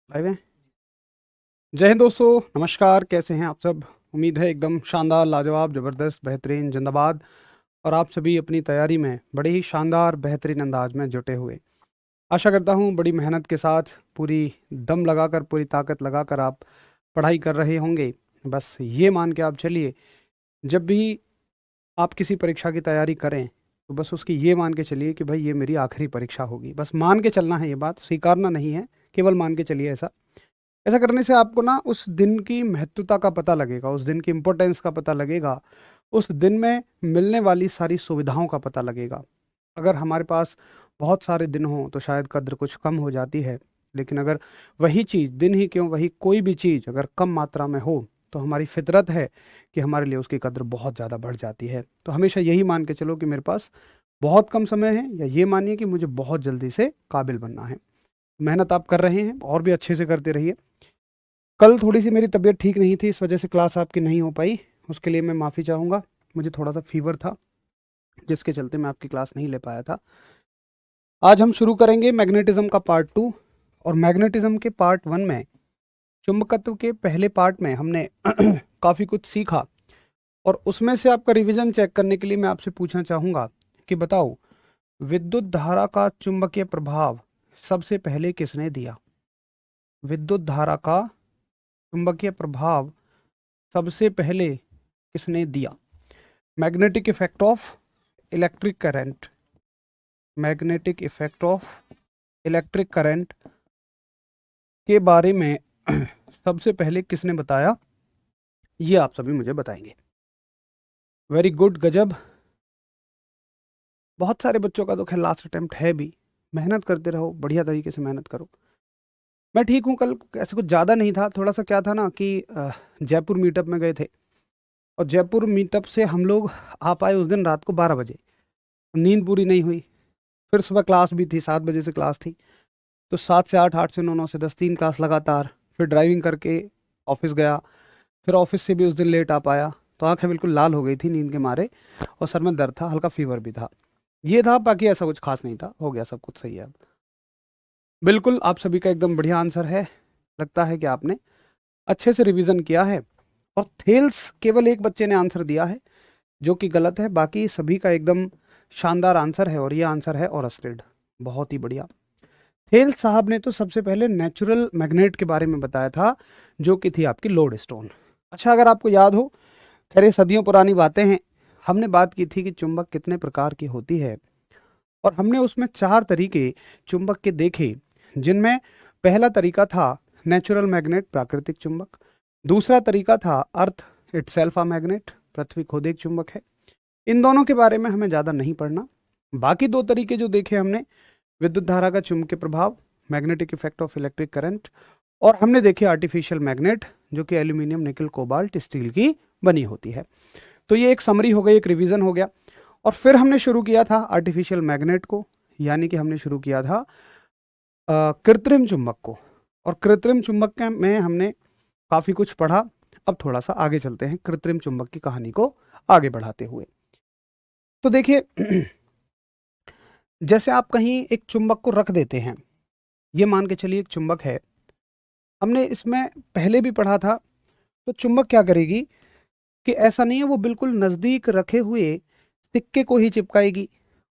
Live है। जय हिंद दोस्तों, नमस्कार। कैसे हैं आप सब? उम्मीद है एकदम शानदार, लाजवाब, ज़बरदस्त, बेहतरीन, जिंदाबाद। और आप सभी अपनी तैयारी में बड़े ही शानदार बेहतरीन अंदाज में जुटे हुए। आशा करता हूँ बड़ी मेहनत के साथ, पूरी दम लगाकर, पूरी ताकत लगाकर आप पढ़ाई कर रहे होंगे। बस ये मान के आप चलिए, जब भी आप किसी परीक्षा की तैयारी करें तो बस उसकी ये मान के चलिए कि भाई ये मेरी आखिरी परीक्षा होगी। बस मान के चलना है, ये बात स्वीकारना नहीं है, केवल मान के चलिए। ऐसा ऐसा करने से आपको ना उस दिन की महत्वता का पता लगेगा, उस दिन की इम्पोर्टेंस का पता लगेगा, उस दिन में मिलने वाली सारी सुविधाओं का पता लगेगा। अगर हमारे पास बहुत सारे दिन हों तो शायद कद्र कुछ कम हो जाती है, लेकिन अगर वही चीज़, दिन ही क्यों, वही कोई भी चीज़ अगर कम मात्रा में हो तो हमारी फितरत है कि हमारे लिए उसकी कद्र बहुत ज़्यादा बढ़ जाती है। तो हमेशा यही मान के चलो कि मेरे पास बहुत कम समय है, या ये मानिए कि मुझे बहुत जल्दी से काबिल बनना है। मेहनत आप कर रहे हैं और भी अच्छे से करते रहिए। कल थोड़ी-सी मेरी तबीयत ठीक नहीं थी, इस वजह से क्लास आपकी नहीं हो पाई। उसके लिए मैं माफ़ी चाहूँगा। मुझे थोड़ा-सा फ़ीवर था, जिसके चलते मैं आपकी क्लास नहीं ले पाया था। आज हम शुरू करेंगे मैग्नेटिज़्म का पार्ट 2। और मैग्नेटिज़्म के पार्ट 1 में, चुंबकत्व के पहले पार्ट में हमने काफ़ी कुछ सीखा, और उसमें से आपका रिवीजन चेक करने के लिए मैं आपसे पूछना चाहूँगा कि बताओ, विद्युत धारा का चुंबकीय प्रभाव सबसे पहले किसने दिया? विद्युत धारा का चुंबकीय प्रभाव सबसे पहले किसने दिया? Magnetic effect of electric current. Magnetic effect of electric current के बारे में सबसे पहले किसने बताया, ये आप सभी मुझे बताएंगे। वेरी गुड, गजब। बहुत सारे बच्चों का तो खैर लास्ट अटेम्प्ट है भी। मेहनत करते रहो, बढ़िया तरीके से मेहनत करो। मैं ठीक हूँ। कल ऐसे कुछ ज़्यादा नहीं था, थोड़ा सा क्या था ना कि जयपुर मीटअप में गए थे, और जयपुर मीटअप से हम लोग आ पाए उस दिन रात को 12 बजे। नींद पूरी नहीं हुई। फिर सुबह क्लास भी थी, 7 बजे से क्लास थी, तो 7 से 8, 8 से 9, 9 से 10, 3 क्लास लगातार। फिर ड्राइविंग करके ऑफिस गया। फिर ऑफिस से भी उस दिन लेट आ पाया, तो आंखें बिल्कुल लाल हो गई थी नींद के मारे, और सर में दर्द था, हल्का फीवर भी था। ये था, बाकी ऐसा कुछ खास नहीं था, हो गया, सब कुछ सही है अब। बिल्कुल, आप सभी का एकदम बढ़िया आंसर है। लगता है कि आपने अच्छे से रिवीजन किया है। और थेल्स केवल एक बच्चे ने आंसर दिया है, जो कि गलत है। बाकी सभी का एकदम शानदार आंसर है, और ये आंसर है ओरस्टेड। बहुत ही बढ़िया। थेल साहब ने तो सबसे पहले नेचुरल मैग्नेट के बारे में बताया था, जो कि थी आपकी लोड स्टोन। अच्छा, अगर आपको याद हो, खैर ये सदियों पुरानी बातें हैं, हमने बात की थी कि चुंबक कितने प्रकार की होती है, और हमने उसमें 4 तरीके चुंबक के देखे, जिनमें पहला तरीका था नेचुरल मैग्नेट, प्राकृतिक चुंबक। दूसरा तरीका था अर्थ इटसेल्फ अ मैग्नेट, पृथ्वी खुद एक चुंबक है। इन दोनों के बारे में हमें ज़्यादा नहीं पढ़ना। बाकी 2 तरीके जो देखे हमने, विद्युत धारा का चुंबकीय प्रभाव, magnetic effect of electric current, और हमने देखे आर्टिफिशियल मैग्नेट, जो कि एल्यूमिनियम, निकल, कोबाल्ट, स्टील की बनी होती है। तो ये एक समरी हो गई, एक रिवीजन हो गया। और फिर हमने शुरू किया था आर्टिफिशियल मैग्नेट को, यानी कि हमने शुरू किया था कृत्रिम चुंबक को। और कृत्रिम चुंबक में हमने काफ़ी कुछ पढ़ा। अब थोड़ा सा आगे चलते हैं कृत्रिम चुंबक की कहानी को आगे बढ़ाते हुए। तो देखिए, जैसे आप कहीं एक चुंबक को रख देते हैं, ये मान के चलिए एक चुंबक है, हमने इसमें पहले भी पढ़ा था। तो चुंबक क्या करेगी कि ऐसा नहीं है वो बिल्कुल नज़दीक रखे हुए सिक्के को ही चिपकाएगी,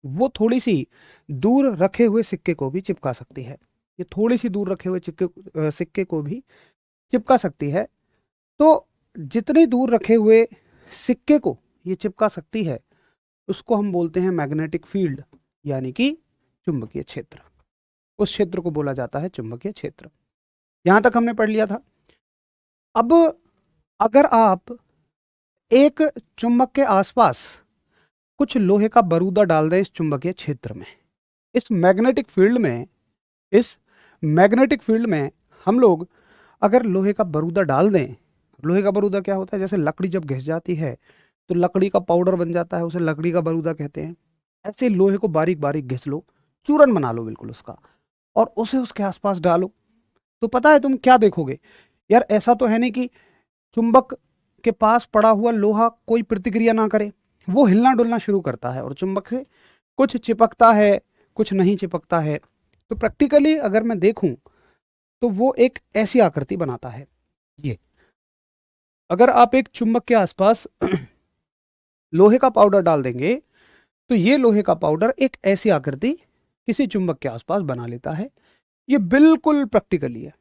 वो थोड़ी सी दूर रखे हुए सिक्के को भी चिपका सकती है। ये थोड़ी सी दूर रखे हुए सिक्के को भी चिपका सकती है। तो जितनी दूर रखे हुए सिक्के को ये चिपका सकती है, उसको हम बोलते हैं मैग्नेटिक फील्ड, यानी कि चुंबकीय क्षेत्र। उस क्षेत्र को बोला जाता है चुंबकीय क्षेत्र। यहां तक हमने पढ़ लिया था। अब अगर आप एक चुंबक के आसपास कुछ लोहे का बारूदा डाल दें इस चुंबकीय क्षेत्र में, इस मैग्नेटिक फील्ड में, इस मैग्नेटिक फील्ड में हम लोग अगर लोहे का बारूदा डाल दें, लोहे का बारूदा क्या होता है, जैसे लकड़ी जब घिस जाती है तो लकड़ी का पाउडर बन जाता है, उसे लकड़ी का बारूदा कहते हैं। ऐसे लोहे को बारीक बारीक घिस लो, चूरन बना लो बिल्कुल उसका, और उसे उसके आसपास डालो। तो पता है तुम क्या देखोगे? यार, ऐसा तो है नहीं कि चुंबक के पास पड़ा हुआ लोहा कोई प्रतिक्रिया ना करे, वो हिलना डुलना शुरू करता है, और चुंबक से कुछ चिपकता है, कुछ नहीं चिपकता है। तो प्रैक्टिकली अगर मैं देखूं तो वो एक ऐसी आकृति बनाता है। ये अगर आप एक चुंबक के आसपास लोहे का पाउडर डाल देंगे तो ये लोहे का पाउडर एक ऐसी आकृति किसी चुंबक के आसपास बना लेता है। ये बिल्कुल प्रैक्टिकली है,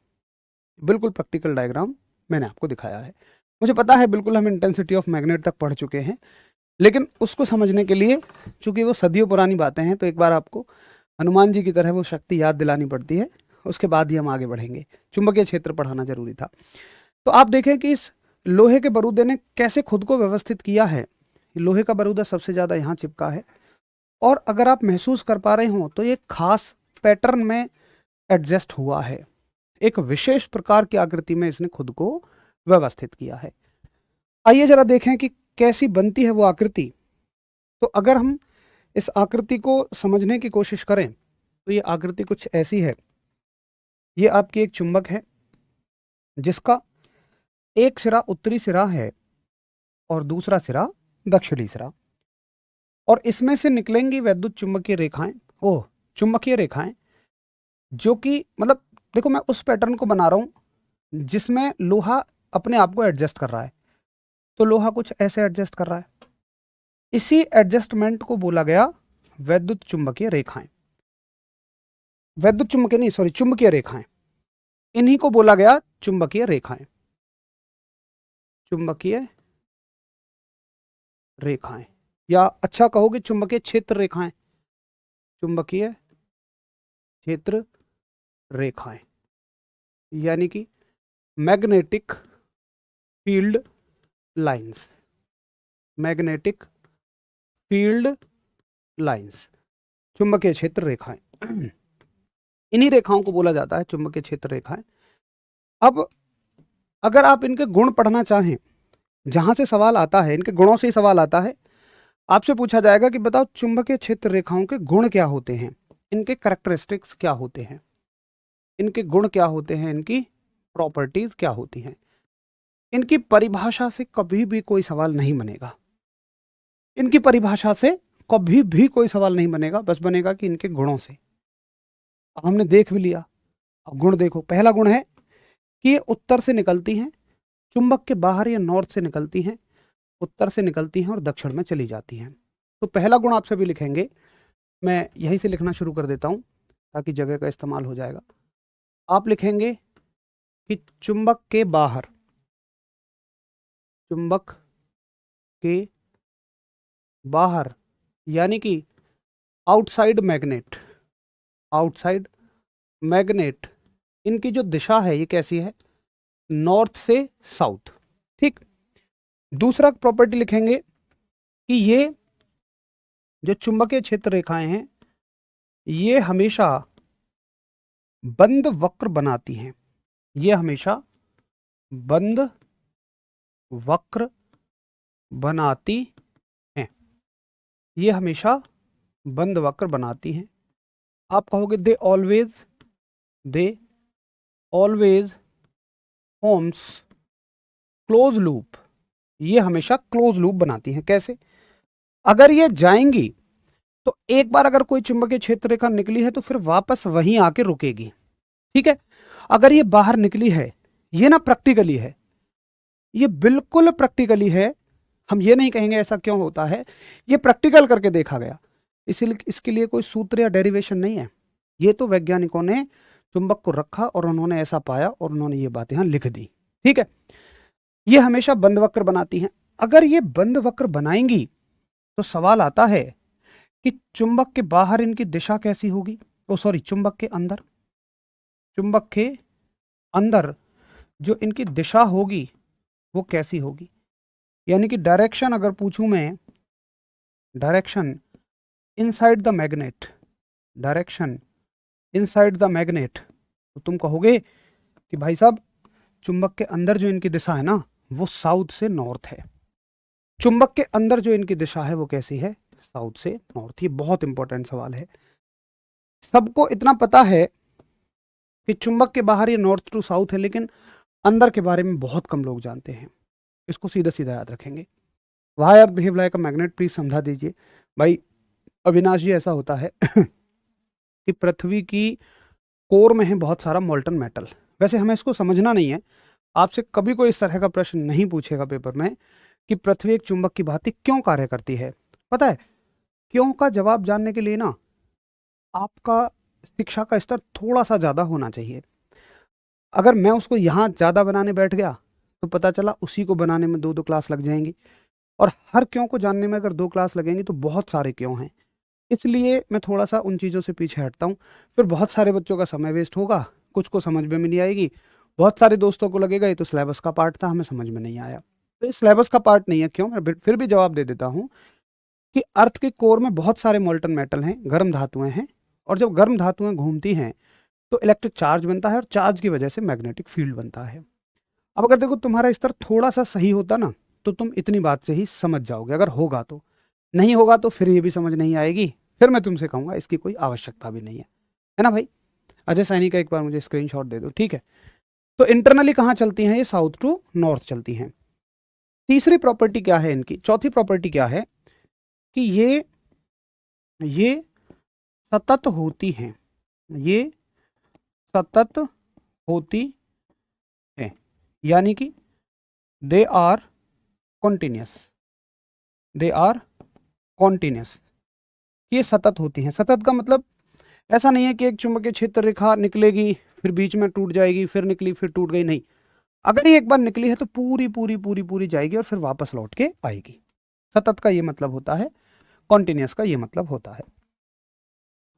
बिल्कुल प्रैक्टिकल डायग्राम मैंने आपको दिखाया है। मुझे पता है बिल्कुल हम इंटेंसिटी ऑफ मैग्नेट तक पढ़ चुके हैं, लेकिन उसको समझने के लिए चूंकि वो सदियों पुरानी बातें हैं तो एक बार आपको हनुमान जी की तरह वो शक्ति याद दिलानी पड़ती है, उसके बाद ही हम आगे बढ़ेंगे। चुंबकीय क्षेत्र पढ़ाना जरूरी था। तो आप देखें कि इस लोहे के बरूदे ने कैसे खुद को व्यवस्थित किया है। लोहे का बरूदा सबसे ज़्यादा यहाँ चिपका है और अगर आप महसूस कर पा रहे हो तो ये खास पैटर्न में एडजस्ट हुआ है, एक विशेष प्रकार की आकृति में इसने खुद को व्यवस्थित किया है। आइए जरा देखें कि कैसी बनती है वो आकृति। तो अगर हम इस आकृति को समझने की कोशिश करें तो ये आकृति कुछ ऐसी है। ये आपकी एक चुंबक है जिसका एक सिरा उत्तरी सिरा है और दूसरा सिरा दक्षिणी सिरा, और इसमें से निकलेंगी वैद्युत चुंबकीय रेखाएं, चुंबकीय रेखाएं, जो कि मतलब देखो मैं उस पैटर्न को बना रहा हूं जिसमें लोहा अपने आप को एडजस्ट कर रहा है। तो लोहा कुछ ऐसे एडजस्ट कर रहा है, इसी एडजस्टमेंट को बोला गया वैद्युत चुंबकीय रेखाएं। वैद्युत चुंबकीय नहीं, सॉरी, चुंबकीय रेखाएं, इन्हीं को बोला गया चुंबकीय रेखाएं। चुंबकीय रेखाएं, या अच्छा कहोगे चुंबकीय क्षेत्र रेखाएं। चुंबकीय क्षेत्र रेखाएं यानी कि magnetic field lines. Magnetic field lines, चुंबकीय क्षेत्र रेखाएं। इन्हीं रेखाओं को बोला जाता है चुंबकीय क्षेत्र रेखाएं। अब अगर आप इनके गुण पढ़ना चाहें, जहां से सवाल आता है, इनके गुणों से ही सवाल आता है। आपसे पूछा जाएगा कि बताओ चुंबकीय क्षेत्र रेखाओं के गुण क्या होते हैं, इनके कैरेक्टरिस्टिक्स क्या होते हैं, इनके गुण क्या होते हैं, इनकी प्रॉपर्टीज क्या होती हैं। इनकी परिभाषा से कभी भी कोई सवाल नहीं बनेगा। इनकी परिभाषा से कभी भी कोई सवाल नहीं बनेगा, बस बनेगा कि इनके गुणों से। अब हमने देख भी लिया, अब गुण देखो। पहला गुण है कि ये उत्तर से निकलती हैं, चुंबक के बाहर या नॉर्थ से निकलती हैं, उत्तर से निकलती हैं और दक्षिण में चली जाती हैं। तो पहला गुण आप सभी लिखेंगे, मैं यहीं से लिखना शुरू कर देता हूं ताकि जगह का इस्तेमाल हो जाएगा। आप लिखेंगे कि चुंबक के बाहर, चुंबक के बाहर यानी कि आउटसाइड मैग्नेट, आउटसाइड मैग्नेट, इनकी जो दिशा है ये कैसी है, नॉर्थ से साउथ। ठीक। दूसरा प्रॉपर्टी लिखेंगे कि ये जो चुंबकीय क्षेत्र रेखाएं हैं ये हमेशा बंद वक्र बनाती हैं। ये हमेशा बंद वक्र बनाती हैं। ये हमेशा बंद वक्र बनाती हैं। आप कहोगे they always forms close loop. ये हमेशा क्लोज लूप बनाती हैं। कैसे? अगर ये जाएंगी तो एक बार अगर कोई चुंबकीय क्षेत्र रेखा निकली है तो फिर वापस वहीं आके रुकेगी। ठीक है। अगर ये बाहर निकली है, ये ना प्रैक्टिकली है, ये बिल्कुल प्रैक्टिकली है। हम ये नहीं कहेंगे ऐसा क्यों होता है, ये प्रैक्टिकल करके देखा गया। इसलिए इसके लिए कोई सूत्र या डेरिवेशन नहीं है। ये तो वैज्ञानिकों ने चुंबक को रखा और उन्होंने ऐसा पाया और उन्होंने ये बातें यहां लिख दी। ठीक है। ये हमेशा बंद वक्र बनाती हैं। अगर ये बंद वक्र बनाएंगी तो सवाल आता है कि चुंबक के बाहर इनकी दिशा कैसी होगी। चुंबक के अंदर, चुंबक के अंदर जो इनकी दिशा होगी वो कैसी होगी। यानी कि डायरेक्शन अगर पूछूं मैं, direction inside the magnet, direction inside the magnet, तो तुम कहोगे कि भाई साहब चुंबक के अंदर जो इनकी दिशा है ना वो साउथ से नॉर्थ है। चुंबक के अंदर जो इनकी दिशा है वो कैसी है, साउथ से नॉर्थ। ये बहुत इंपॉर्टेंट सवाल है। सबको इतना पता है कि चुंबक के बाहर ये नॉर्थ टू साउथ है, लेकिन अंदर के बारे में बहुत कम लोग जानते हैं। इसको सीधा सीधा याद रखेंगे। Why earth behave like a magnet, please समझा दीजिए। भाई अविनाश जी, ऐसा होता है कि पृथ्वी की कोर में है बहुत सारा मोल्टन मेटल, वैसे हमें इसको समझना नहीं है। आपसे कभी कोई इस तरह का प्रश्न नहीं पूछेगा पेपर में कि पृथ्वी एक चुंबक की भांति क्यों कार्य करती है। पता है, क्यों का जवाब जानने के लिए ना आपका शिक्षा का स्तर थोड़ा सा ज़्यादा होना चाहिए। अगर मैं उसको यहाँ ज़्यादा बनाने बैठ गया तो पता चला उसी को बनाने में 2-2 क्लास लग जाएंगी, और हर क्यों को जानने में अगर 2 क्लास लगेंगी तो बहुत सारे क्यों हैं। इसलिए मैं थोड़ा सा उन चीज़ों से पीछे हटता हूँ। फिर बहुत सारे बच्चों का समय वेस्ट होगा, कुछ को समझ में नहीं आएगी, बहुत सारे दोस्तों को लगेगा ये तो सिलेबस का पार्ट था, हमें समझ में नहीं आया। तो ये सिलेबस का पार्ट नहीं है। क्यों? मैं फिर भी जवाब दे देता हूँ कि अर्थ के कोर में बहुत सारे मोल्टन मेटल हैं, गर्म धातुएं हैं, और जब गर्म धातुएं घूमती हैं तो इलेक्ट्रिक चार्ज बनता है, और चार्ज की वजह से मैग्नेटिक फील्ड बनता है। अब अगर देखो तुम्हारा स्तर थोड़ा सा सही होता ना तो तुम इतनी बात से ही समझ जाओगे, अगर होगा तो। नहीं होगा तो फिर ये भी समझ नहीं आएगी, फिर मैं तुमसे कहूंगा इसकी कोई आवश्यकता भी नहीं है ना भाई। अजय सैनी का एक बार मुझे स्क्रीनशॉट दे दो, ठीक है। तो इंटरनली कहाँ चलती हैं ये? साउथ टू नॉर्थ चलती हैं। तीसरी प्रॉपर्टी क्या है इनकी? चौथी प्रॉपर्टी क्या है कि ये सतत होती हैं, ये सतत होती है, यानी कि they are continuous, they are continuous. ये सतत होती हैं। सतत का मतलब ऐसा नहीं है कि एक चुंबकीय क्षेत्र रेखा निकलेगी फिर बीच में टूट जाएगी, फिर निकली फिर टूट गई, नहीं। अगर ये एक बार निकली है तो पूरी पूरी पूरी पूरी जाएगी और फिर वापस लौट के आएगी। सतत का ये मतलब होता है, कॉन्टिन्यूस का ये मतलब होता है।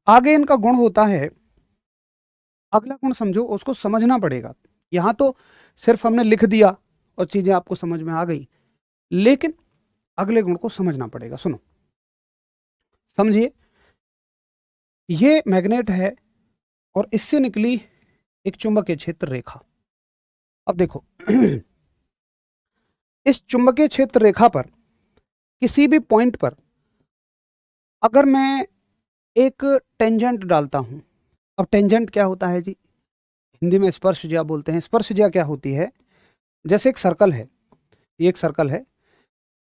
आगे इनका गुण होता है, अगला गुण समझो, उसको समझना पड़ेगा। यहां तो सिर्फ हमने लिख दिया और चीजें आपको समझ में आ गई, लेकिन अगले गुण को समझना पड़ेगा। सुनो, समझिए, ये मैग्नेट है और इससे निकली एक चुंबकीय क्षेत्र रेखा। अब देखो इस चुंबकीय क्षेत्र रेखा पर किसी भी पॉइंट पर अगर मैं एक टेंजेंट डालता हूं। अब टेंजेंट क्या होता है जी? हिंदी में स्पर्शज्या बोलते हैं। स्पर्शज्या क्या होती है? जैसे एक सर्कल है, ये एक सर्कल है,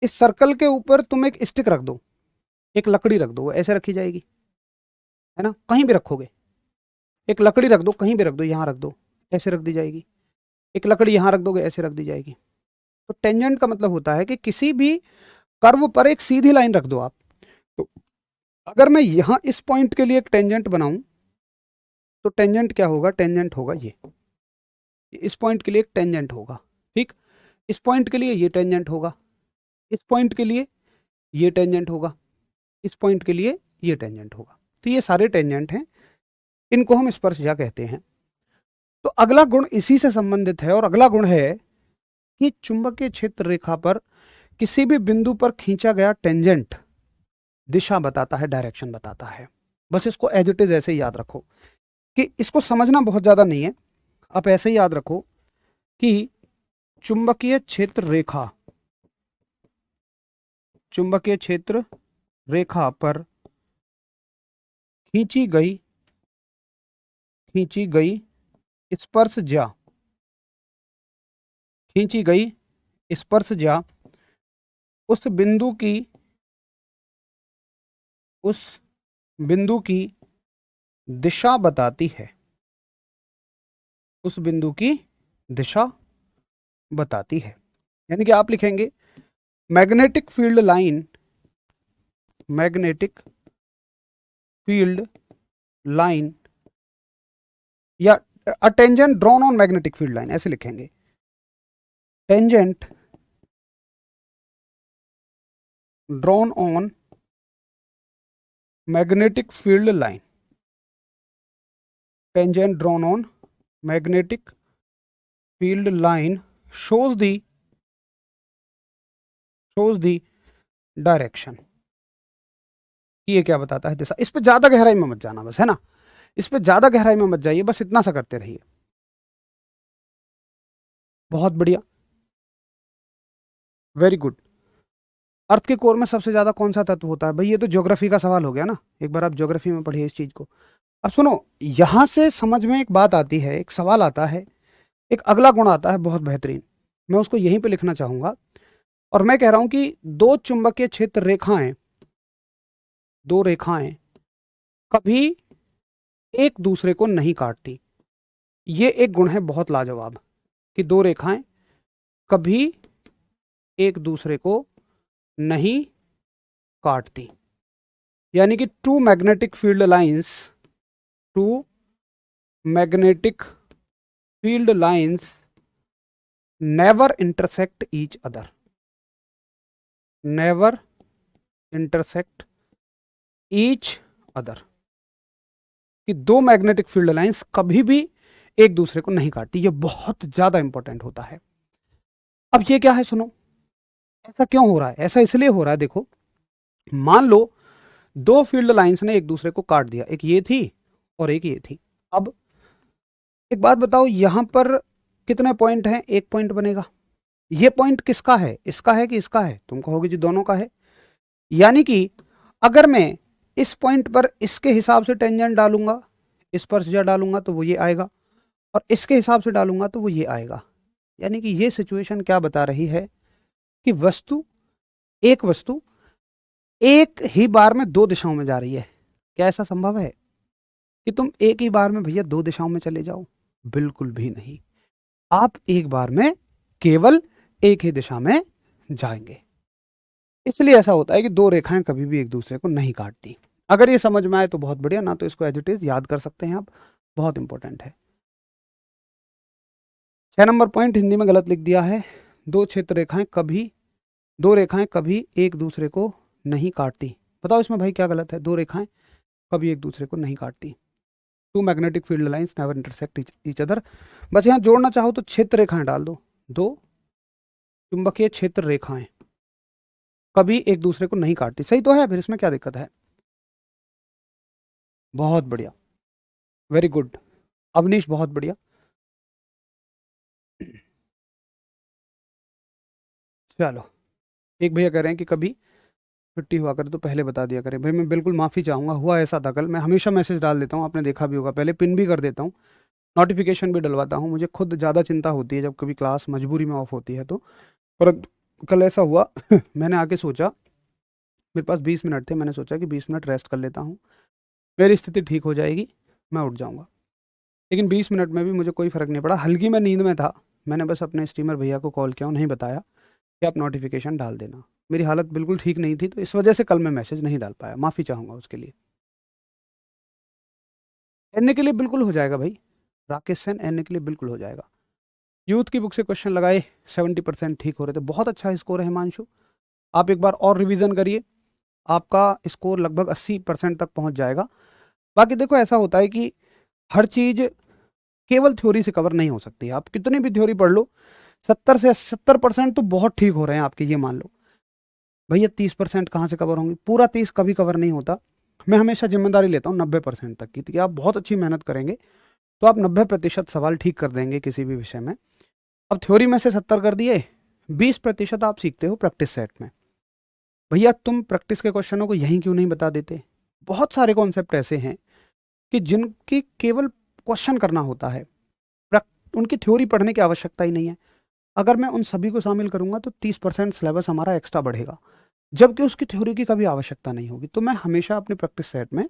इस सर्कल के ऊपर तुम एक स्टिक रख दो, एक लकड़ी रख दो, वो ऐसे रखी जाएगी, है ना? कहीं भी रखोगे, एक लकड़ी रख दो, कहीं भी रख दो, यहां रख दो, ऐसे रख दी जाएगी। एक लकड़ी यहां रख दोगे, ऐसे रख दी जाएगी। तो टेंजेंट का मतलब होता है कि किसी भी कर्व पर एक सीधी लाइन रख दो आप। तो अगर मैं यहां इस पॉइंट के लिए एक टेंजेंट बनाऊं तो टेंजेंट क्या होगा? टेंजेंट होगा ये, इस पॉइंट के लिए एक टेंजेंट होगा, ठीक। इस पॉइंट के लिए ये टेंजेंट होगा, इस पॉइंट के लिए ये टेंजेंट होगा, इस पॉइंट के लिए ये टेंजेंट होगा। तो ये सारे टेंजेंट हैं, इनको हम स्पर्शज्या कहते हैं। तो अगला गुण इसी से संबंधित है, और अगला गुण है कि चुंबकीय क्षेत्र रेखा पर किसी भी बिंदु पर खींचा गया टेंजेंट दिशा बताता है, डायरेक्शन बताता है। बस इसको एज इट इज ऐसे ही याद रखो, कि इसको समझना बहुत ज्यादा नहीं है। आप ऐसे ही याद रखो कि चुंबकीय क्षेत्र रेखा, चुंबकीय क्षेत्र रेखा पर खींची गई स्पर्शज्या, खींची गई स्पर्शज्या उस बिंदु की दिशा बताती है, उस बिंदु की दिशा बताती है। यानी कि आप लिखेंगे magnetic field line, magnetic field line, या a tangent drawn on magnetic field line, ऐसे लिखेंगे। Tangent drawn on magnetic field line, tangent drawn on magnetic field line shows the direction. ये क्या बताता है? दिशा। इस पे ज्यादा गहराई में मत जाना, बस, है ना? इस पे ज्यादा गहराई में मत जाइए, बस इतना सा करते रहिए। बहुत बढ़िया, वेरी गुड। अर्थ के कोर में सबसे ज्यादा कौन सा तत्व होता है? भाई ये तो ज्योग्राफी का सवाल हो गया ना, एक बार आप ज्योग्राफी में पढ़िए इस चीज को। अब सुनो, यहां से समझ में एक बात आती है, एक सवाल आता है, एक अगला गुण आता है बहुत बेहतरीन, मैं उसको यहीं पे लिखना चाहूंगा। और मैं कह रहा हूं कि दो चुंबकीय क्षेत्र रेखाएं, दो रेखाएं कभी एक दूसरे को नहीं काटती। ये एक गुण है बहुत लाजवाब कि दो रेखाएं कभी एक दूसरे को नहीं काटती। यानी कि two magnetic field lines never intersect each other, never intersect each other, कि दो मैग्नेटिक फील्ड लाइंस कभी भी एक दूसरे को नहीं काटती। ये बहुत ज्यादा इंपॉर्टेंट होता है। अब ये क्या है, सुनो, ऐसा क्यों हो रहा है? ऐसा इसलिए हो रहा है, देखो, मान लो दो फील्ड लाइंस ने एक दूसरे को काट दिया, एक ये थी और एक ये थी। अब एक बात बताओ, यहां पर कितने पॉइंट हैं? एक पॉइंट बनेगा। ये पॉइंट किसका है? इसका है कि इसका है? तुम कहोगे जी दोनों का है। यानी कि अगर मैं इस पॉइंट पर इसके हिसाब से टेंजेंट डालूंगा, स्पर्शजा डालूंगा तो वो ये आएगा, और इसके हिसाब से डालूंगा तो वो ये आएगा। यानी कि ये सिचुएशन क्या बता रही है कि एक वस्तु एक ही बार में दो दिशाओं में जा रही है। क्या ऐसा संभव है कि तुम एक ही बार में भैया दो दिशाओं में चले जाओ? बिल्कुल भी नहीं। आप एक बार में केवल एक ही दिशा में जाएंगे। इसलिए ऐसा होता है कि दो रेखाएं कभी भी एक दूसरे को नहीं काटती। अगर ये समझ में आए तो बहुत बढ़िया, ना तो इसको एज इट इज याद कर सकते हैं आप, बहुत इंपॉर्टेंट है। 6 नंबर पॉइंट हिंदी में गलत लिख दिया है। दो रेखाएं कभी एक दूसरे को नहीं काटती। बताओ इसमें भाई क्या गलत है? दो रेखाएं कभी एक दूसरे को नहीं काटती। Two magnetic field lines never intersect each other. बस यहाँ जोड़ना चाहो तो क्षेत्र रेखाएं डाल दो। दो चुंबकीय क्षेत्र रेखाएं कभी एक दूसरे को नहीं काटती। सही तो है, फिर इसमें क्या दिक्कत है? बहुत बढ़िया, वेरी गुड अवनीश, बहुत बढ़िया। चलो, एक भैया कह रहे हैं कि कभी छुट्टी हुआ करे तो पहले बता दिया करे। भाई मैं बिल्कुल माफ़ी चाहूँगा, हुआ ऐसा था कल। मैं हमेशा मैसेज डाल देता हूँ, आपने देखा भी होगा, पहले पिन भी कर देता हूँ, नोटिफिकेशन भी डलवाता हूँ। मुझे खुद ज़्यादा चिंता होती है जब कभी क्लास मजबूरी में ऑफ होती है तो। पर कल ऐसा हुआ मैंने आके सोचा, मेरे पास 20 मिनट थे, मैंने सोचा कि 20 मिनट रेस्ट कर लेता हूँ, मेरी स्थिति ठीक हो जाएगी, मैं उठ जाऊँगा। लेकिन 20 मिनट में भी मुझे कोई फ़र्क नहीं पड़ा, हल्की मैं नींद में था। मैंने बस अपने स्टीमर भैया को कॉल किया, उन्हें बताया कि आप नोटिफिकेशन डाल देना। मेरी हालत बिल्कुल ठीक नहीं थी, तो इस वजह से कल मैं मैसेज नहीं डाल पाया, माफ़ी चाहूँगा उसके लिए। एन के लिए बिल्कुल हो जाएगा भाई, राकेश सेन, एन के लिए बिल्कुल हो जाएगा। यूथ की बुक से क्वेश्चन लगाए, 70% ठीक हो रहे थे। बहुत अच्छा स्कोर है हिमांशु, आप एक बार और रिवीजन करिए, आपका स्कोर लगभग 80% तक पहुंच जाएगा। बाकी देखो ऐसा होता है कि हर चीज़ केवल थ्योरी से कवर नहीं हो सकती। आप कितनी भी थ्योरी पढ़ लो, 70% तो बहुत ठीक हो रहे हैं आपके, ये मान लो। भैया 30% कहाँ से कवर होंगे? पूरा 30 कभी कवर नहीं होता। मैं हमेशा जिम्मेदारी लेता हूँ 90% तक की, कि आप बहुत अच्छी मेहनत करेंगे तो आप 90% सवाल ठीक कर देंगे किसी भी विषय में। अब थ्योरी में से 70 कर दिए, 20% आप सीखते हो प्रैक्टिस सेट में। भैया तुम प्रैक्टिस के क्वेश्चनों को यहीं क्यों नहीं बता देते? बहुत सारे कॉन्सेप्ट ऐसे हैं कि जिनकी केवल क्वेश्चन करना होता है, उनकी थ्योरी पढ़ने की आवश्यकता ही नहीं है। अगर मैं उन सभी को शामिल करूंगा तो 30% सिलेबस हमारा एक्स्ट्रा बढ़ेगा, जबकि उसकी थ्योरी की कभी आवश्यकता नहीं होगी। तो मैं हमेशा अपने प्रैक्टिस सेट में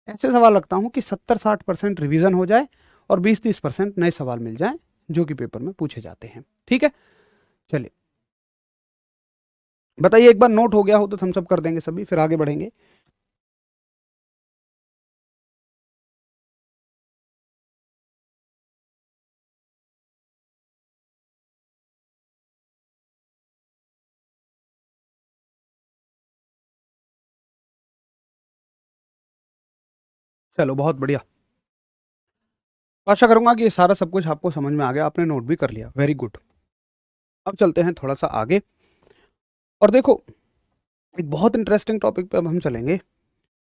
ऐसे सवाल रखता हूँ कि 70-60% रिवीजन हो जाए और 20-30% नए सवाल मिल जाएं जो कि पेपर में पूछे जाते हैं। ठीक है, चलिए बताइए, एक बार नोट हो गया हो तो थम्स अप कर देंगे सभी, फिर आगे बढ़ेंगे। चलो बहुत बढ़िया, आशा करूंगा कि ये सारा सब कुछ आपको समझ में आ गया, आपने नोट भी कर लिया, वेरी गुड। अब चलते हैं थोड़ा सा आगे, और देखो एक बहुत इंटरेस्टिंग टॉपिक पे अब हम चलेंगे,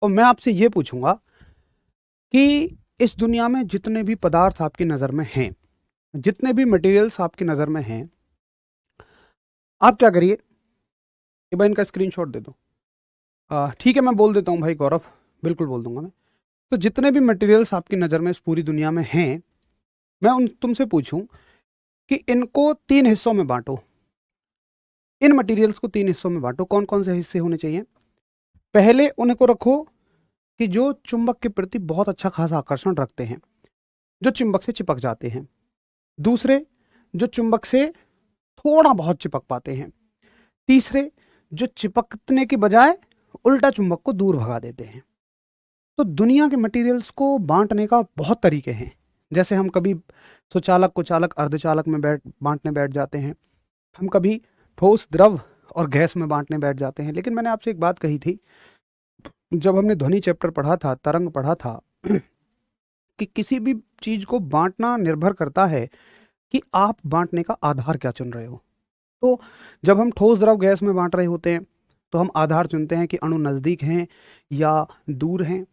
और मैं आपसे ये पूछूंगा कि इस दुनिया में जितने भी पदार्थ आपकी नज़र में हैं, जितने भी मटेरियल्स आपकी नज़र में हैं, आप क्या करिए, कि भाई इनका स्क्रीनशॉट दे दो। ठीक है, मैं बोल देता हूँ भाई गौरव, बिल्कुल बोल दूंगा मैं। तो जितने भी मटेरियल्स आपकी नज़र में इस पूरी दुनिया में हैं, मैं उन तुमसे पूछूं कि इनको 3 हिस्सों में बांटो। इन मटेरियल्स को 3 हिस्सों में बांटो। कौन कौन से हिस्से होने चाहिए? पहले उनको रखो कि जो चुंबक के प्रति बहुत अच्छा खासा आकर्षण रखते हैं, जो चुंबक से चिपक जाते हैं, दूसरे जो चुंबक से थोड़ा बहुत चिपक पाते हैं, तीसरे जो चिपकने के बजाय उल्टा चुंबक को दूर भगा देते हैं। तो दुनिया के मटेरियल्स को बांटने का बहुत तरीके हैं। जैसे हम कभी सुचालक, कुचालक, अर्धचालक में बांटने बैठ जाते हैं, हम कभी ठोस, द्रव और गैस में बांटने बैठ जाते हैं। लेकिन मैंने आपसे एक बात कही थी जब हमने ध्वनि चैप्टर पढ़ा था, तरंग पढ़ा था, कि किसी भी चीज को बांटना निर्भर करता है कि आप बांटने का आधार क्या चुन रहे हो। तो जब हम ठोस, द्रव, गैस में बांट रहे होते हैं तो हम आधार चुनते हैं कि अणु नज़दीक हैं या दूर हैं।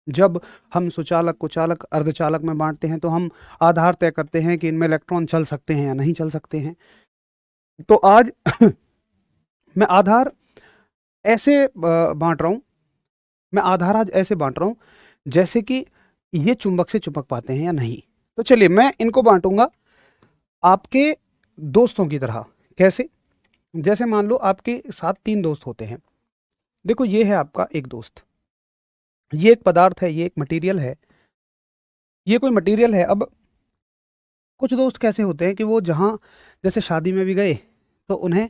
जब हम सुचालक, कुचालक, अर्धचालक में बांटते हैं तो हम आधार तय करते हैं कि इनमें इलेक्ट्रॉन चल सकते हैं या नहीं चल सकते हैं। तो आज मैं आधार ऐसे बांट रहा हूं, मैं आधार आज ऐसे बांट रहा हूं जैसे कि ये चुंबक से चिपक पाते हैं या नहीं। तो चलिए मैं इनको बांटूंगा आपके दोस्तों की तरह। कैसे? जैसे मान लो आपके साथ 3 दोस्त होते हैं। देखो ये है आपका एक दोस्त, ये एक पदार्थ है, ये एक मटेरियल है, ये कोई मटेरियल है। अब कुछ दोस्त कैसे होते हैं कि वो जहाँ, जैसे शादी में भी गए तो उन्हें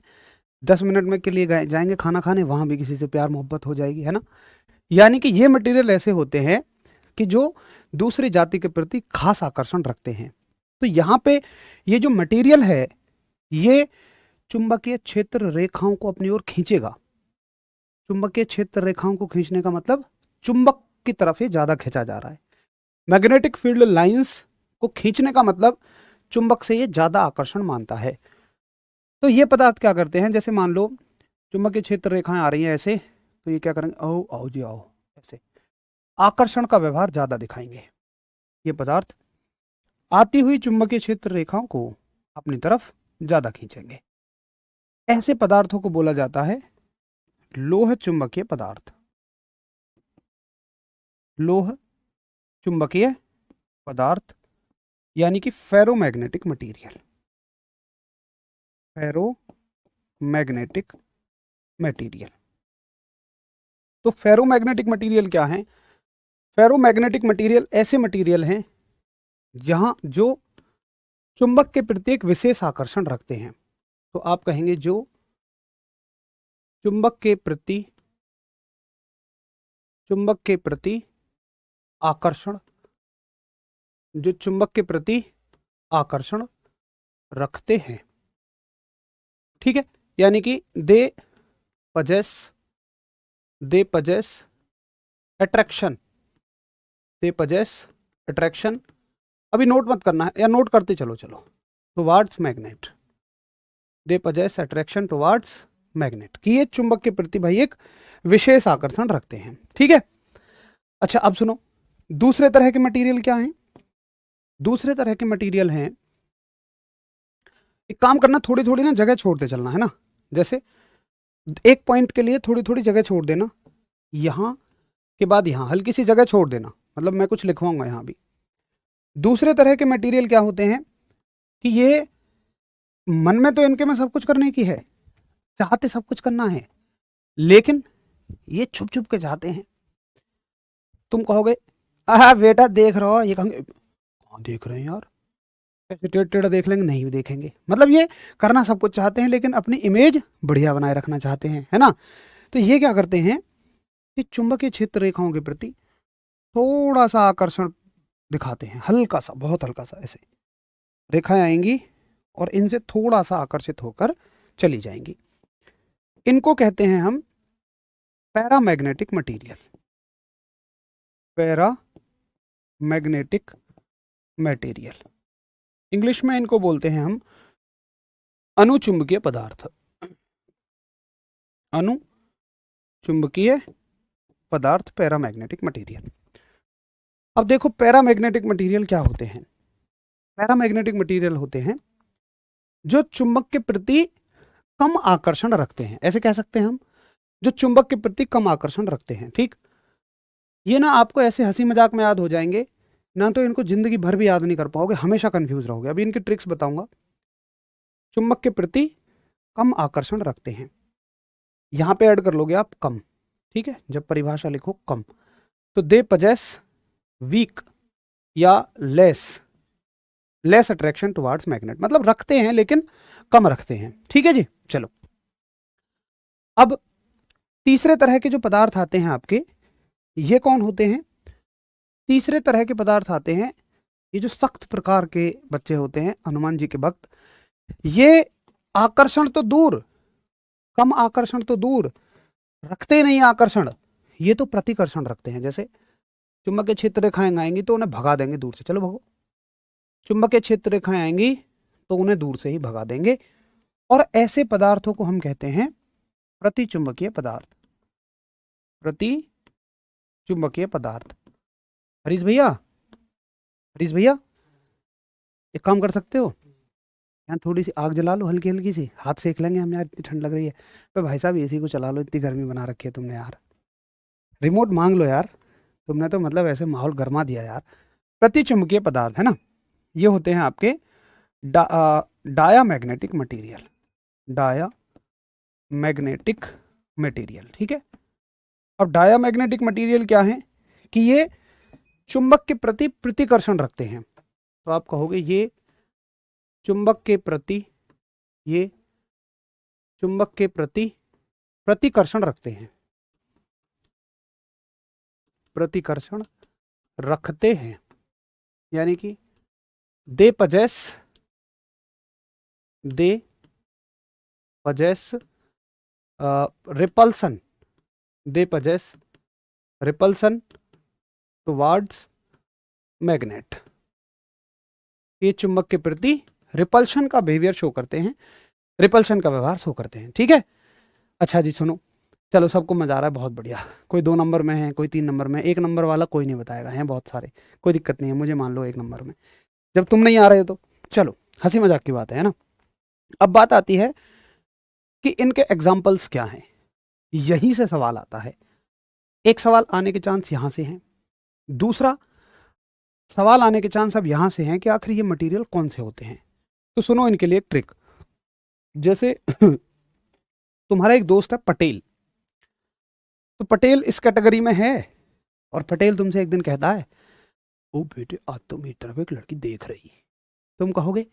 10 मिनट में के लिए जाएंगे खाना खाने, वहाँ भी किसी से प्यार मोहब्बत हो जाएगी, है ना। यानी कि ये मटेरियल ऐसे होते हैं कि जो दूसरी जाति के प्रति खास आकर्षण रखते हैं। तो यहाँ पे ये जो मटेरियल है ये चुंबकीय क्षेत्र रेखाओं को अपनी ओर खींचेगा। चुंबकीय क्षेत्र रेखाओं को खींचने का मतलब चुंबक की तरफ ये ज्यादा खींचा जा रहा है। मैग्नेटिक फील्ड लाइंस को खींचने का मतलब चुंबक से ये ज्यादा आकर्षण मानता है। तो ये पदार्थ क्या करते हैं, जैसे मान लो चुंबकीय क्षेत्र रेखाएं आ रही हैं ऐसे, तो ये क्या करेंगे, आओ आओ जी आओ, ऐसे आकर्षण का व्यवहार ज्यादा दिखाएंगे। ये पदार्थ आती हुई चुंबकीय क्षेत्र रेखाओं को अपनी तरफ ज्यादा खींचेंगे। ऐसे पदार्थों को बोला जाता है लोह चुंबकीय पदार्थ। लोह चुंबकीय पदार्थ यानी कि फेरोमैग्नेटिक मटेरियल। Ferromagnetic material. तो फेरोमैग्नेटिक मटेरियल क्या है? फेरोमैग्नेटिक मटेरियल ऐसे मटेरियल हैं जहां जो चुंबक के प्रति एक विशेष आकर्षण रखते हैं। तो आप कहेंगे जो चुंबक के प्रति आकर्षण, जो चुंबक के प्रति आकर्षण रखते हैं, ठीक है, यानी कि they possess attraction, they possess attraction. अभी नोट मत करना है, या नोट करते चलो towards magnet, they possess attraction towards magnet, कि ये चुंबक के प्रति भाई एक विशेष आकर्षण रखते हैं, ठीक है। अच्छा अब सुनो, दूसरे तरह के मटेरियल क्या हैं? दूसरे तरह के मटेरियल हैं, एक काम करना, थोड़ी थोड़ी ना जगह छोड़ते चलना, है ना। जैसे एक पॉइंट के लिए थोड़ी थोड़ी जगह छोड़ देना, यहां के बाद यहां हल्की सी जगह छोड़ देना, मतलब मैं कुछ लिखवाऊंगा यहां भी। दूसरे तरह के मटेरियल क्या होते हैं कि ये मन में तो इनके में सब कुछ करने की है, चाहते सब कुछ करना है, लेकिन ये छुप छुप के चाहते हैं। तुम कहोगे आह बेटा देख रहा हो, ये कहेंगे कहाँ देख रहे हैं यार, ऐसे टेढ़ा टेढ़ा देख लेंगे, नहीं भी देखेंगे। मतलब ये करना सब कुछ चाहते हैं लेकिन अपनी इमेज बढ़िया बनाए रखना चाहते हैं, है ना। तो ये क्या करते हैं कि चुंबकीय क्षेत्र रेखाओं के प्रति थोड़ा सा आकर्षण दिखाते हैं, हल्का सा, बहुत हल्का सा, ऐसे रेखाएं आएंगी और इनसे थोड़ा सा आकर्षित होकर चली जाएंगी। इनको कहते हैं हम paramagnetic material. Paramagnetic material, English में इनको बोलते हैं हम अनुचुंबकीय पदार्थ। अनुचुंबकीय पदार्थ, पैरामैग्नेटिक मटेरियल। अब देखो पैरामैग्नेटिक मटेरियल क्या होते हैं। पैरामैग्नेटिक मटेरियल होते हैं जो चुंबक के प्रति कम आकर्षण रखते हैं, ऐसे कह सकते हैं हम, जो चुंबक के प्रति कम आकर्षण रखते हैं, ठीक। ये ना आपको ऐसे हंसी मजाक में याद हो जाएंगे ना, तो इनको जिंदगी भर भी याद नहीं कर पाओगे, हमेशा कंफ्यूज रहोगे। अभी इनकी ट्रिक्स बताऊंगा। चुंबक के प्रति कम आकर्षण रखते हैं, यहां पे ऐड कर लोगे आप कम, ठीक है, जब परिभाषा लिखो कम। तो दे पजेस वीक या लेस अट्रैक्शन टुवार्ड्स मैग्नेट, मतलब रखते हैं लेकिन कम रखते हैं। ठीक है जी। चलो, अब तीसरे तरह के जो पदार्थ आते हैं आपके, ये कौन होते हैं? तीसरे तरह के पदार्थ आते हैं ये जो सख्त प्रकार के बच्चे होते हैं हनुमान जी के भक्त, ये आकर्षण तो दूर, कम आकर्षण तो दूर, रखते नहीं आकर्षण, ये तो प्रतिकर्षण रखते हैं। जैसे चुंबकीय क्षेत्र रेखाएं आएंगी तो उन्हें भगा देंगे दूर से, चलो भगो। चुंबकीय क्षेत्र रेखाएं आएंगी तो उन्हें दूर से ही भगा देंगे, और ऐसे पदार्थों को हम कहते हैं प्रतिचुंबकीय पदार्थ। प्रतिचुंबकीय पदार्थ। हरीश भैया, हरीश भैया, एक काम कर सकते हो, यहाँ थोड़ी सी आग जला लो, हल्की हल्की सी, हाथ सेक लेंगे हम यार, इतनी ठंड लग रही है। तो भाई साहब एसी को चला लो, इतनी गर्मी बना रखी है तुमने यार, रिमोट मांग लो यार, तुमने तो मतलब ऐसे माहौल गर्मा दिया यार। प्रतिचुंबकीय पदार्थ है ना, ये होते हैं आपके डायामैग्नेटिक मटेरियल, डायामैग्नेटिक मटेरियल। ठीक है, अब डायामैग्नेटिक मटेरियल क्या है कि ये चुंबक के प्रति प्रतिकर्षण रखते हैं। तो आप कहोगे ये चुंबक के प्रति, ये चुंबक के प्रति प्रतिकर्षण रखते हैं, प्रतिकर्षण रखते हैं, यानी कि they possess repulsion, they possess repulsion towards magnet. ये चुंबक के प्रति रिपल्शन का बिहेवियर शो करते हैं, रिपल्शन का व्यवहार शो करते हैं। ठीक है, अच्छा जी सुनो, चलो सबको मजा आ रहा है, बहुत बढ़िया। कोई 2 नंबर में है, कोई 3 नंबर में, 1 नंबर वाला कोई नहीं बताएगा, हैं बहुत सारे, कोई दिक्कत नहीं है, मुझे मान लो 1 नंबर में, जब तुम नहीं आ रहे हो तो चलो, हंसी मजाक की बात है ना। अब बात आती है कि इनके एग्जाम्पल्स क्या हैं, यहीं से सवाल आता है। एक सवाल आने के चांस यहां से हैं, दूसरा सवाल आने के चांस अब यहां से हैं कि आखिर ये मटेरियल कौन से होते हैं। तो सुनो इनके लिए एक ट्रिक। जैसे तुम्हारा एक दोस्त है पटेल, तो पटेल इस कैटेगरी में है, और पटेल तुमसे एक दिन कहता है, ओ बेटे आज तो मेरी तरफ एक लड़की देख रही। तुम कहोगे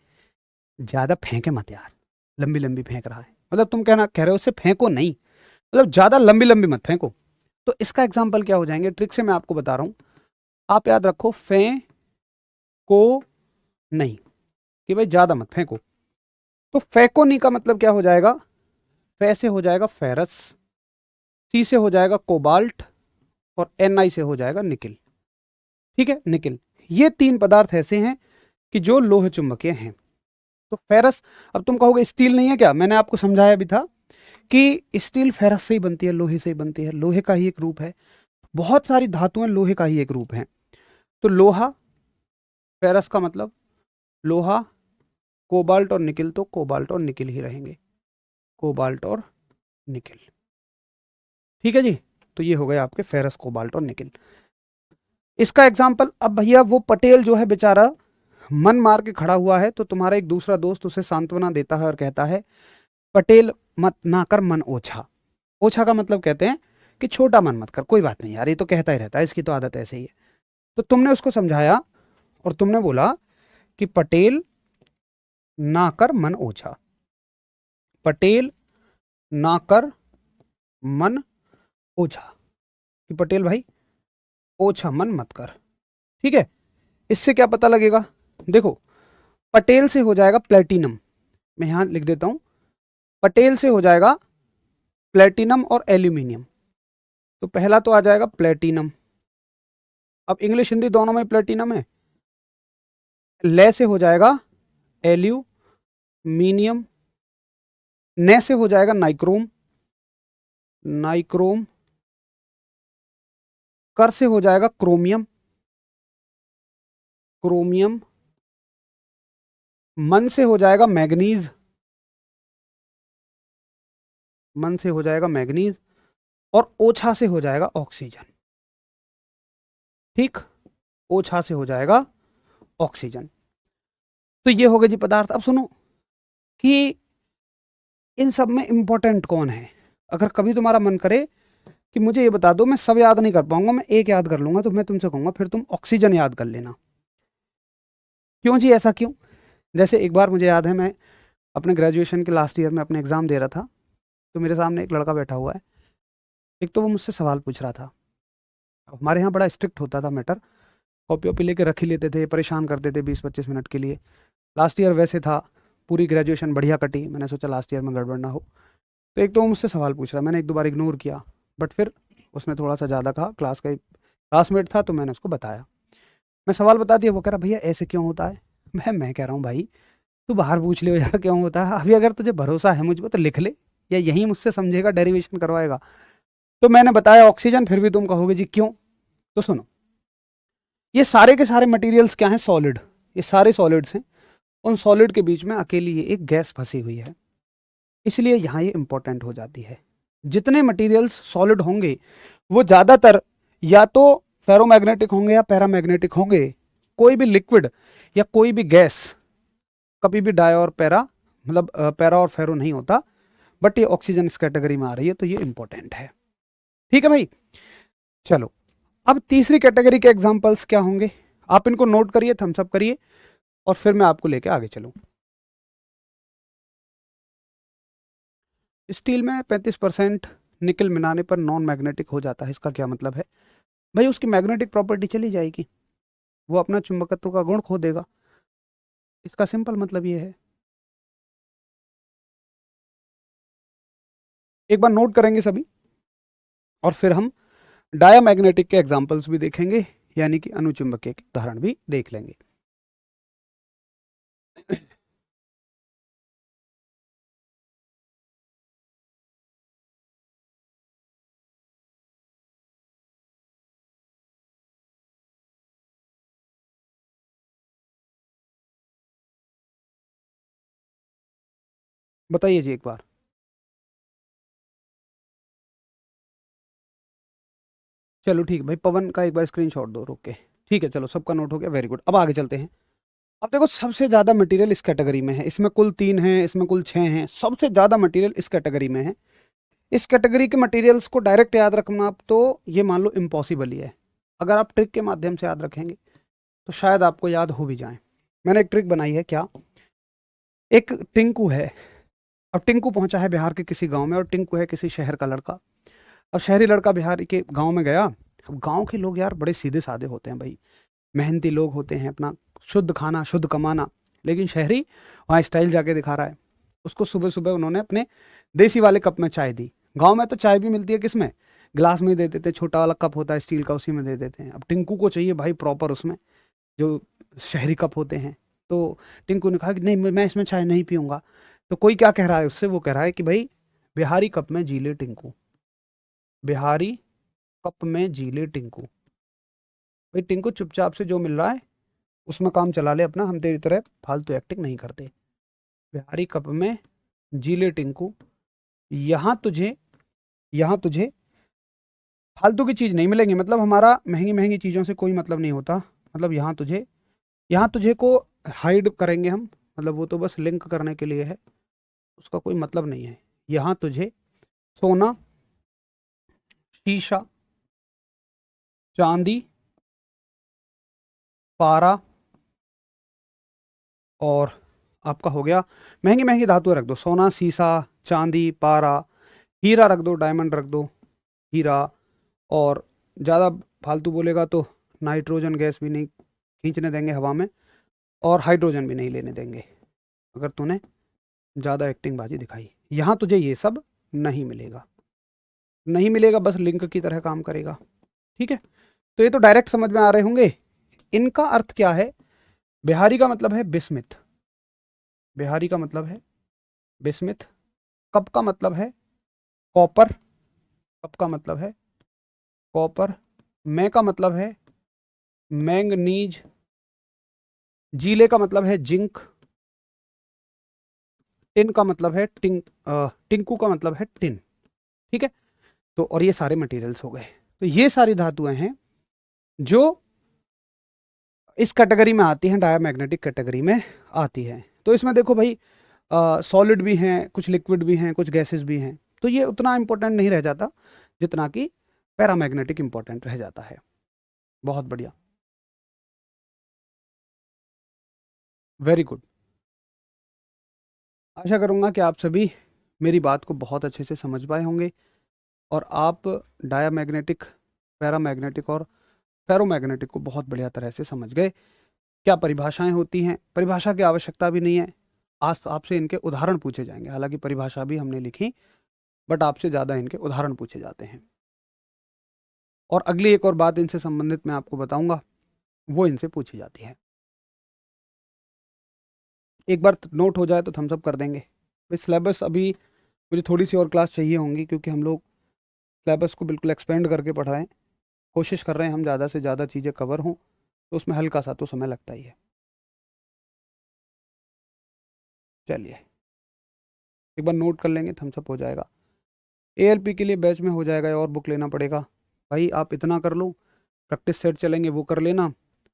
ज्यादा फेंके मत यार, लंबी लंबी फेंक रहा है, मतलब तुम कह रहे हो उससे फेंको नहीं, मतलब ज्यादा लंबी लंबी मत फेंको। तो इसका एग्जाम्पल क्या हो जाएंगे, ट्रिक से मैं आपको बता रहा हूं, आप याद रखो को नहीं, कि भाई ज्यादा मत फेंको। तो फेंको नहीं का मतलब क्या हो जाएगा, फे से हो जाएगा फेरस, सी से हो जाएगा कोबाल्ट, और Ni से हो जाएगा निकिल। ठीक है, निकिल। ये 3 पदार्थ ऐसे हैं कि जो लोह चुंबकीय हैं। तो फेरस, अब तुम कहोगे स्टील नहीं है क्या, मैंने आपको समझाया भी था कि स्टील फेरस से ही बनती है, लोहे से ही बनती है, लोहे का ही एक रूप है, बहुत सारी धातुएं लोहे का ही एक रूप है। तो लोहा, फेरस का मतलब लोहा, कोबाल्ट और निकिल, तो कोबाल्ट और निकिल ही रहेंगे, कोबाल्ट और निकिल। ठीक है जी, तो ये हो गए आपके फेरस, कोबाल्ट और निकिल। इसका एग्जाम्पल, अब भैया वो पटेल जो है बेचारा मन मार के खड़ा हुआ है, तो तुम्हारा एक दूसरा दोस्त उसे सांत्वना देता है और कहता है, पटेल मत ना कर मन ओछा। ओछा का मतलब कहते हैं कि छोटा मन मत कर, कोई बात नहीं यार, ये तो कहता ही रहता है, इसकी तो आदत ऐसे ही है। तो तुमने उसको समझाया और तुमने बोला कि पटेल ना कर मन ओछा, पटेल ना कर मन ओछा, कि पटेल भाई ओछा मन मत कर। ठीक है, इससे क्या पता लगेगा, देखो पटेल से हो जाएगा प्लेटिनम, मैं यहां लिख देता हूं, पटेल से हो जाएगा प्लेटिनम और एल्यूमिनियम। तो पहला तो आ जाएगा प्लेटिनम, अब इंग्लिश हिंदी दोनों में प्लेटिनम है, ले से हो जाएगा एल्यूमिनियम, ने से हो जाएगा नाइक्रोम, नाइक्रोम, कर से हो जाएगा क्रोमियम, क्रोमियम, मन से हो जाएगा मैग्नीज, मन से हो जाएगा मैग्नीज, और ओछा से हो जाएगा ऑक्सीजन। ठीक, ओछा से हो जाएगा ऑक्सीजन। तो ये हो गए जी पदार्थ। अब सुनो कि इन सब में इंपॉर्टेंट कौन है, अगर कभी तुम्हारा मन करे कि मुझे ये बता दो, मैं सब याद नहीं कर पाऊंगा, मैं एक याद कर लूंगा, तो मैं तुमसे कहूंगा फिर तुम ऑक्सीजन याद कर लेना। क्यों जी, ऐसा क्यों? जैसे एक बार मुझे याद है, मैं अपने ग्रेजुएशन के लास्ट ईयर में अपने एग्ज़ाम दे रहा था, तो मेरे सामने एक लड़का बैठा हुआ है। एक तो वो मुझसे सवाल पूछ रहा था। हमारे यहाँ बड़ा स्ट्रिक्ट होता था मैटर, कॉपी वॉपी लेके रख ही लेते थे, परेशान करते थे 20-25 मिनट के लिए। लास्ट ईयर वैसे था, पूरी ग्रेजुएशन बढ़िया कटी, मैंने सोचा लास्ट ईयर में गड़बड़ ना हो। तो एक तो वो मुझसे सवाल पूछ रहा, मैंने एक दो बार इग्नोर किया, बट फिर उसने थोड़ा सा ज़्यादा कहा, क्लास का क्लासमेट था, तो मैंने उसको बताया। मैं सवाल बता दिया, वो कह रहा भैया ऐसे क्यों होता है? मैं कह रहा हूँ भाई, तू बाहर पूछ लियो यार क्यों होता है, अभी अगर तुझे भरोसा है मुझ पर तो लिख ले, या यहीं मुझसे समझेगा, डेरिवेशन करवाएगा। तो मैंने बताया ऑक्सीजन, फिर भी तुम कहोगे जी क्यों? तो सुनो, ये सारे के सारे मटेरियल्स क्या हैं? सॉलिड। ये सारे सॉलिड्स हैं, उन सॉलिड के बीच में अकेली ये एक गैस फंसी हुई है, इसलिए यहाँ ये इंपॉर्टेंट हो जाती है। जितने मटेरियल्स सॉलिड होंगे वो ज़्यादातर या तो फेरोमैग्नेटिक होंगे या पैरामैग्नेटिक होंगे। कोई भी लिक्विड या कोई भी गैस कभी भी डाय और पैरा, मतलब पैरा और फेरो नहीं होता, बट ये ऑक्सीजन इस कैटेगरी में आ रही है, तो ये इंपॉर्टेंट है। ठीक है भाई, चलो अब तीसरी कैटेगरी के एग्जांपल्स क्या होंगे, आप इनको नोट करिए, थम्स अप करिए, और फिर मैं आपको लेके आगे चलूँ। स्टील में 35% निकल मिलाने पर नॉन मैग्नेटिक हो जाता है, इसका क्या मतलब है? भाई उसकी मैग्नेटिक प्रॉपर्टी चली जाएगी, वो अपना चुंबकत्व का गुण खो देगा, इसका सिंपल मतलब ये है। एक बार नोट करेंगे सभी, और फिर हम डायामैग्नेटिक के एग्जांपल्स भी देखेंगे, यानी कि अनुचुंबकीय के उदाहरण भी देख लेंगे। बताइए जी एक बार। चलो ठीक है भाई, पवन का एक बार स्क्रीनशॉट दो रोक के। ठीक है, चलो सबका नोट हो गया, वेरी गुड। अब आगे चलते हैं। अब देखो सबसे ज़्यादा मटेरियल इस कैटेगरी में है, इसमें कुल 3 हैं, इसमें कुल 6 हैं, सबसे ज़्यादा मटेरियल इस कैटेगरी में है। इस कैटेगरी के मटेरियल्स को डायरेक्ट याद रखना आप तो ये मान लो इम्पॉसिबल ही है। अगर आप ट्रिक के माध्यम से याद रखेंगे तो शायद आपको याद हो भी जाए। मैंने एक ट्रिक बनाई है। क्या? एक टिंकू है, अब टिंकू पहुंचा है बिहार के किसी गांव में, और टिंकू है किसी शहर का लड़का। अब शहरी लड़का बिहार के गांव में गया। अब गांव के लोग यार बड़े सीधे साधे होते हैं भाई, मेहनती लोग होते हैं, अपना शुद्ध खाना शुद्ध कमाना। लेकिन शहरी वहाँ स्टाइल जाके दिखा रहा है। उसको सुबह सुबह उन्होंने अपने देसी वाले कप में चाय दी। गांव में तो चाय भी मिलती है किस में? गिलास में ही दे देते, छोटा वाला कप होता है स्टील का, उसी में दे देते हैं। अब टिंकू को चाहिए भाई प्रॉपर उसमें, जो शहरी कप होते हैं। तो टिंकू ने कहा कि नहीं, मैं इसमें चाय नहीं पीऊंगा। तो कोई क्या कह रहा है उससे? वो कह रहा है कि भाई बिहारी कप में जी ले टिंकू, बिहारी कप में जी ले टिंकू। भाई टिंकू चुपचाप से जो मिल रहा है उसमें काम चला ले अपना, हम तेरी तरह फालतू एक्टिंग नहीं करते। बिहारी कप में जी ले टिंकू, यहाँ तुझे फालतू की चीज़ नहीं मिलेंगी। मतलब हमारा महंगी महंगी चीज़ों से कोई मतलब नहीं होता। मतलब यहाँ तुझे को हाइड करेंगे हम, मतलब वो तो बस लिंक करने के लिए है, उसका कोई मतलब नहीं है। यहाँ तुझे सोना, शीशा, चांदी, पारा, और आपका हो गया महंगी महंगी धातुएं रख दो, सोना, शीशा, चांदी, पारा, हीरा रख दो, डायमंड रख दो, हीरा। और ज़्यादा फालतू बोलेगा तो नाइट्रोजन गैस भी नहीं खींचने देंगे हवा में, और हाइड्रोजन भी नहीं लेने देंगे अगर तूने ज़्यादा एक्टिंग बाजी दिखाई। यहाँ तुझे ये सब नहीं मिलेगा, नहीं मिलेगा, बस लिंक की तरह काम करेगा। ठीक है, तो ये तो डायरेक्ट समझ में आ रहे होंगे। इनका अर्थ क्या है? बिहारी का मतलब है बिस्मिथ, बिहारी का मतलब है बिस्मिथ। कप का मतलब है कॉपर, कप का मतलब है कॉपर। मै का मतलब है मैंगनीज, जीले का मतलब है जिंक, टिन का मतलब है टिंकू का मतलब है टिन। ठीक है, तो और ये सारे मटेरियल्स हो गए। तो ये सारी धातुएं हैं जो इस कैटेगरी में आती हैं, डायामैग्नेटिक कैटेगरी में आती हैं। तो इसमें देखो भाई, सॉलिड भी हैं, कुछ लिक्विड भी हैं, कुछ गैसेस भी हैं। तो ये उतना इंपॉर्टेंट नहीं रह जाता जितना कि पैरामैग्नेटिक इंपॉर्टेंट रह जाता है। बहुत बढ़िया। Very good. आशा करूँगा कि आप सभी मेरी बात को बहुत अच्छे से समझ पाए होंगे और आप डायामैग्नेटिक, पैरामैग्नेटिक और फेरोमैग्नेटिक को बहुत बढ़िया तरह से समझ गए। क्या परिभाषाएं होती हैं, परिभाषा की आवश्यकता भी नहीं है, आज आपसे इनके उदाहरण पूछे जाएंगे। हालांकि परिभाषा भी हमने लिखी, बट आपसे ज़्यादा इनके उदाहरण पूछे जाते हैं। और अगली एक और बात इनसे संबंधित मैं आपको बताऊंगा, वो इनसे पूछी जाती है। एक बार नोट हो जाए तो थम्स अप कर देंगे। भाई सिलेबस अभी मुझे थोड़ी सी और क्लास चाहिए होंगी, क्योंकि हम लोग सिलेबस को बिल्कुल एक्सपेंड करके पढ़ रहे हैं, कोशिश कर रहे हैं हम ज़्यादा से ज़्यादा चीज़ें कवर हों, तो उसमें हल्का सा तो समय लगता ही है। चलिए एक बार नोट कर लेंगे, थम्सअप हो जाएगा। एएलपी के लिए बैच में हो जाएगा और बुक लेना पड़ेगा। भाई आप इतना कर लो, प्रैक्टिस सेट चलेंगे वो कर लेना।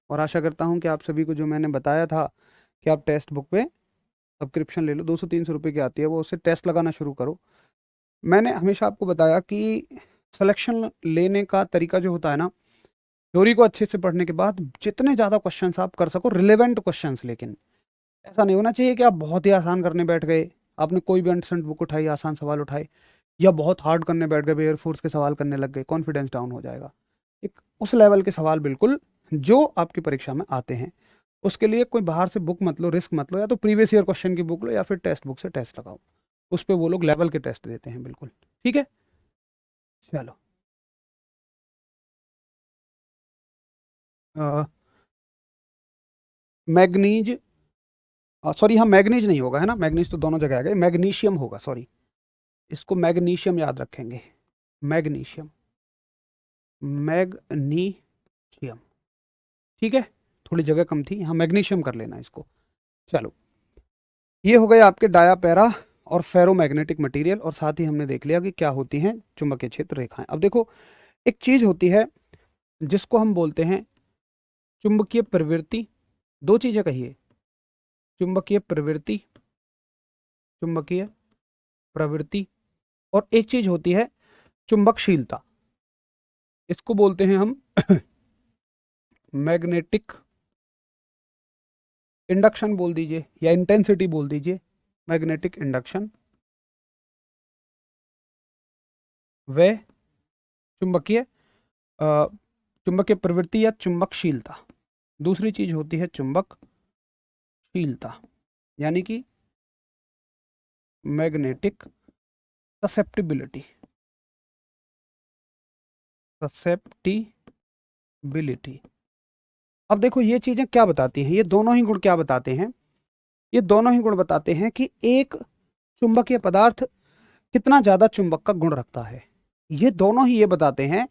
और आशा करता हूँ कि आप सभी को जो मैंने बताया था कि आप टेक्स्ट बुक पे सब्सक्रिप्शन ले लो, 200-300 रुपये की आती है, वो उससे टेस्ट लगाना शुरू करो। मैंने हमेशा आपको बताया कि सिलेक्शन लेने का तरीका जो होता है ना, थ्योरी को अच्छे से पढ़ने के बाद जितने ज़्यादा क्वेश्चंस आप कर सको, रिलेवेंट क्वेश्चंस, लेकिन ऐसा नहीं होना चाहिए कि आप बहुत ही आसान करने बैठ गए, आपने कोई भी अनसेंट बुक उठाई, आसान सवाल उठाए, या बहुत हार्ड करने बैठ गए, एयरफोर्स के सवाल करने लग गए, कॉन्फिडेंस डाउन हो जाएगा। एक उस लेवल के सवाल बिल्कुल जो आपकी परीक्षा में आते हैं, उसके लिए कोई बाहर से बुक मत लो, रिस्क मत लो, या तो प्रीवियस ईयर क्वेश्चन की बुक लो या फिर टेक्स्ट बुक से टेस्ट लगाओ। उस पर वो लोग लेवल के टेस्ट देते हैं, बिल्कुल ठीक है। चलो मैग्नीज, सॉरी हाँ मैग्नीज नहीं होगा, है ना, मैग्नीज तो दोनों जगह आ गए, मैग्नीशियम होगा, सॉरी, इसको मैग्नीशियम याद रखेंगे, मैग्नीशियम, मैग्नीशियम, ठीक है। थोड़ी जगह कम थी, यहाँ मैग्नीशियम कर लेना इसको। चलो ये हो गए आपके डाया, पैरा और फेरोमैग्नेटिक मटेरियल, और साथ ही हमने देख लिया कि क्या होती हैं चुंबकीय क्षेत्र रेखाएं। अब देखो एक चीज होती है जिसको हम बोलते हैं चुंबकीय प्रवृत्ति। दो चीजें कहिए, चुंबकीय प्रवृत्ति, चुंबकीय प्रवृत्ति, और एक चीज होती है चुंबकशीलता। इसको बोलते हैं हम मैग्नेटिक इंडक्शन बोल दीजिए, या इंटेंसिटी बोल दीजिए, मैग्नेटिक इंडक्शन व चुंबकीय चुंबकीय प्रवृत्ति या चुंबकशीलता। दूसरी चीज होती है चुंबकशीलता, यानी कि मैग्नेटिक ससेप्टिबिलिटी, ससेप्टिबिलिटी। अब देखो ये चीजें क्या बताती हैं, ये दोनों ही गुण क्या बताते हैं, ये दोनों ही गुण बताते हैं कि एक चुंबकीय पदार्थ कितना ज्यादा चुंबक का गुण रखता है। ये दोनों ही ये बताते हैं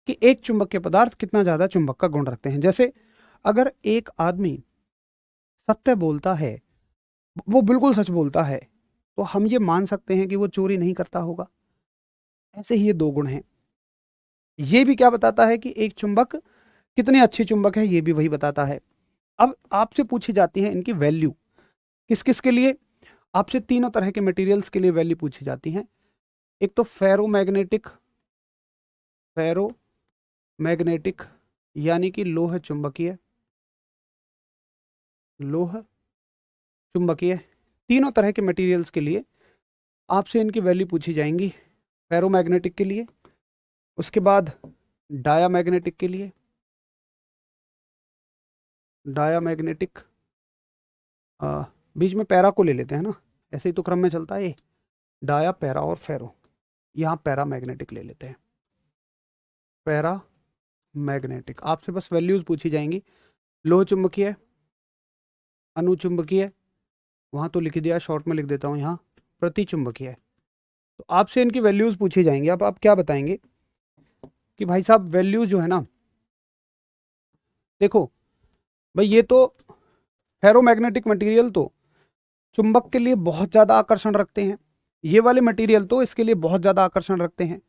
कि एक चुंबकीय पदार्थ कितना ज्यादा चुंबक का गुण रखते हैं। जैसे अगर एक आदमी सत्य बोलता है, वो बिल्कुल सच बोलता है, तो हम ये मान सकते हैं कि वो चोरी नहीं करता होगा। ऐसे ही ये दो गुण हैं। ये भी क्या बताता है कि एक चुंबक कितनी अच्छी चुंबक है, ये भी वही बताता है। अब आपसे पूछी जाती है इनकी वैल्यू, किस किस के लिए, आपसे तीनों तरह के मटेरियल्स के लिए वैल्यू पूछी जाती है। एक तो फेरोमैग्नेटिक, फेरोमैग्नेटिक यानी कि लोह चुंबकीय, लोह चुंबकीय, तीनों तरह के मटेरियल्स के लिए आपसे इनकी वैल्यू पूछी जाएंगी। फेरोमैग्नेटिक के लिए, उसके बाद डायामैग्नेटिक के लिए, डायामैग्नेटिक, बीच में पैरा को ले लेते हैं ना, ऐसे ही तो क्रम में चलता है ये, डाया, पैरा और फेरो, यहाँ पैरा मैग्नेटिक ले लेते हैं। पैरा मैग्नेटिक, आपसे बस वैल्यूज पूछी जाएंगी। लोह चुंबकीय, अनुचुंबकीय, वहां तो लिख दिया, शॉर्ट में लिख देता हूँ यहाँ, प्रति चुंबकीय। तो आपसे इनकी वैल्यूज पूछी जाएंगी। अब आप क्या बताएंगे कि भाई साहब वैल्यूज जो है ना, देखो भाई ये तो फेरोमैग्नेटिक मटेरियल तो चुंबक के लिए बहुत ज्यादा आकर्षण रखते हैं, ये वाले मटेरियल तो इसके लिए बहुत ज्यादा आकर्षण रखते हैं।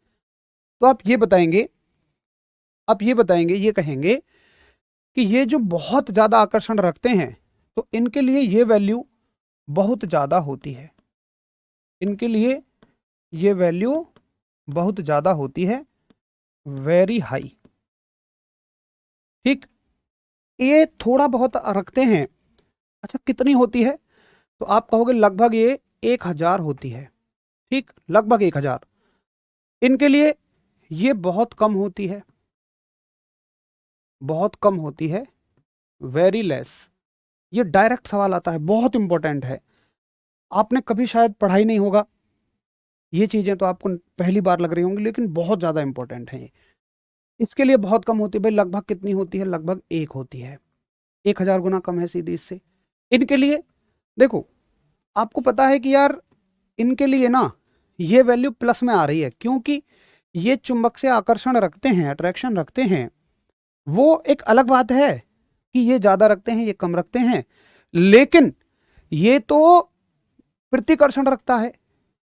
तो आप ये बताएंगे, आप ये बताएंगे, ये कहेंगे कि ये जो बहुत ज्यादा आकर्षण रखते हैं, तो इनके लिए ये वैल्यू बहुत ज्यादा होती है, इनके लिए ये वैल्यू बहुत ज्यादा होती है, वेरी हाई, ठीक। ये थोड़ा बहुत रखते हैं, अच्छा, कितनी होती है? तो आप कहोगे लगभग ये 1000 होती है। ठीक, लगभग 1000। इनके लिए ये बहुत कम होती है, बहुत कम होती है, वेरी लेस। ये डायरेक्ट सवाल आता है, बहुत इंपॉर्टेंट है। आपने कभी शायद पढ़ा ही नहीं होगा, ये चीजें तो आपको पहली बार लग रही होंगी, लेकिन बहुत ज्यादा इंपॉर्टेंट है ये। इसके लिए बहुत कम होती है भाई, लगभग कितनी होती है? लगभग 1 होती है। 1000 गुना कम है सीधी इससे। इनके लिए देखो, आपको पता है कि यार इनके लिए ना ये वैल्यू प्लस में आ रही है, क्योंकि ये चुंबक से आकर्षण रखते हैं, अट्रैक्शन रखते हैं। वो एक अलग बात है कि ये ज्यादा रखते हैं, ये कम रखते हैं, लेकिन ये तो प्रतिकर्षण रखता है।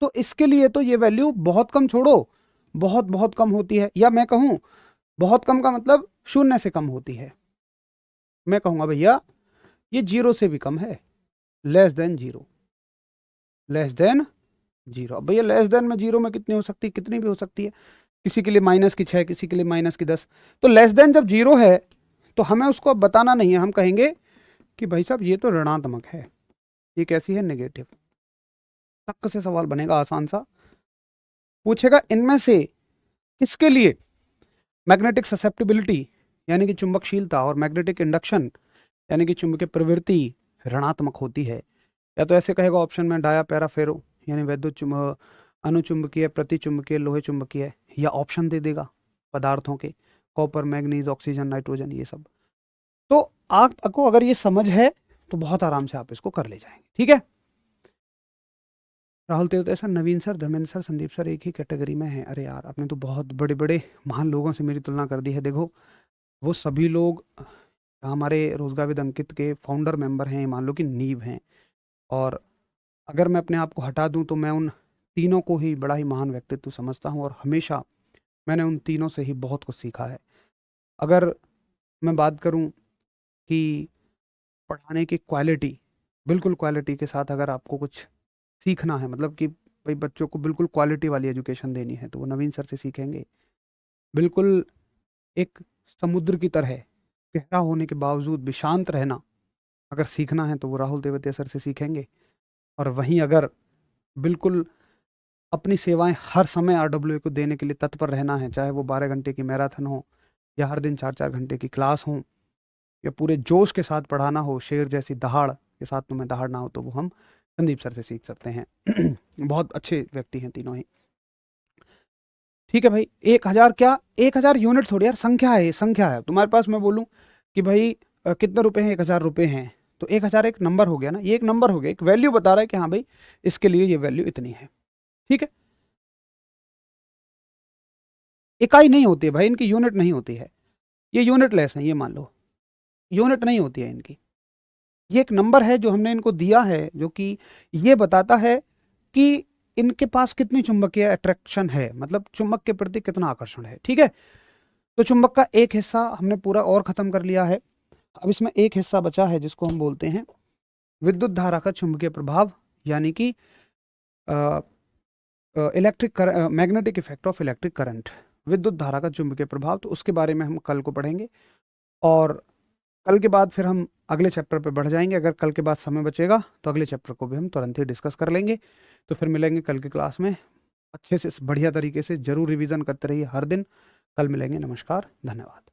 तो इसके लिए तो ये वैल्यू बहुत कम छोड़ो, बहुत बहुत कम होती है। या मैं कहूं बहुत कम का मतलब शून्य से कम होती है। मैं कहूंगा भैया ये 0 से भी कम है, लेस देन 0, लेस देन 0। अब भैया लेस देन में 0 में कितनी हो सकती है? कितनी भी हो सकती है। किसी के लिए -6, किसी के लिए -10। तो लेस देन जब 0 है तो हमें उसको अब बताना नहीं है, हम कहेंगे कि भाई साहब ये तो ऋणात्मक है। ये कैसी है? नेगेटिव। तक से सवाल बनेगा आसान सा, पूछेगा इनमें से किसके लिए मैग्नेटिक ससेप्टिबिलिटी यानी कि चुंबकशीलता और मैग्नेटिक इंडक्शन यानी कि चुंबकीय प्रवृत्ति ऋणात्मक होती है। या तो ऐसे कहेगा ऑप्शन में डाया पैरा फेरो यानी वैद्युत अनुचुंबकीय, प्रतिचुंबकीय, लोहे चुंबकीय, या ऑप्शन दे देगा पदार्थों के, कॉपर, मैग्नीज, ऑक्सीजन, नाइट्रोजन, ये सब। तो आपको अगर ये समझ है तो बहुत आराम से आप इसको कर ले जाएंगे। ठीक है, Rahul Tevte sir, Naveen sir, Dharmendra sir, Sandeep sir एक ही कैटेगरी में है। अरे यार, आपने तो बहुत बड़े बड़े महान लोगों से मेरी तुलना कर दी है। देखो, वो सभी लोग हमारे रोजगार विद अंकित के फाउंडर मेंबर हैं, मान लो कि नींव हैं। और अगर मैं अपने आप को हटा दूं तो मैं उन तीनों को ही बड़ा ही महान व्यक्तित्व समझता हूं, और हमेशा मैंने उन तीनों से ही बहुत कुछ सीखा है। अगर मैं बात करूं कि पढ़ाने की क्वालिटी, बिल्कुल क्वालिटी के साथ अगर आपको कुछ सीखना है, मतलब कि भाई बच्चों को बिल्कुल क्वालिटी वाली एजुकेशन देनी है, तो वो नवीन सर से सीखेंगे। बिल्कुल एक समुद्र की तरह गहरा होने के बावजूद भी शांत रहना अगर सीखना है तो वो राहुल तेवतिया सर से सीखेंगे। और वहीं अगर बिल्कुल अपनी सेवाएं हर समय आरडब्ल्यूए को देने के लिए तत्पर रहना है, चाहे वो 12 घंटे की मैराथन हो या हर दिन 4-4 घंटे की क्लास हो या पूरे जोश के साथ पढ़ाना हो, शेर जैसी दहाड़ के साथ तुम्हें दहाड़ना हो, तो वो हम संदीप सर से सीख सकते हैं। बहुत अच्छे व्यक्ति हैं तीनों ही। ठीक है भाई, 1000 क्या, 1000 यूनिट थोड़ी यार, संख्या है, ये संख्या है। तुम्हारे पास मैं बोलूं कि भाई कितने रुपए हैं, 1000 रुपए हैं, तो 1000 एक नंबर हो गया ना, ये एक नंबर हो गया, एक वैल्यू बता रहा है कि हाँ भाई इसके लिए ये वैल्यू इतनी है। ठीक है, इकाई नहीं होती है भाई इनकी, यूनिट नहीं होती है, ये यूनिट लेस है, ये मान लो यूनिट नहीं होती है इनकी। ये एक नंबर है जो हमने इनको दिया है, जो कि ये बताता है कि इनके पास कितनी चुंबकीय अट्रैक्शन है, मतलब चुंबक के प्रति कितना आकर्षण है। ठीक है, तो चुंबक का एक हिस्सा हमने पूरा और खत्म कर लिया है। अब इसमें एक हिस्सा बचा है जिसको हम बोलते हैं विद्युत धारा का चुंबकीय प्रभाव, यानी कि electric magnetic effect of electric current, विद्युत धारा का चुंबकीय प्रभाव। तो उसके बारे में हम कल को पढ़ेंगे, और कल के बाद फिर हम अगले चैप्टर पे बढ़ जाएंगे। अगर कल के बाद समय बचेगा तो अगले चैप्टर को भी हम तुरंत ही डिस्कस कर लेंगे। तो फिर मिलेंगे कल की क्लास में, अच्छे से बढ़िया तरीके से जरूर रिवीजन करते रहिए हर दिन। कल मिलेंगे, नमस्कार, धन्यवाद।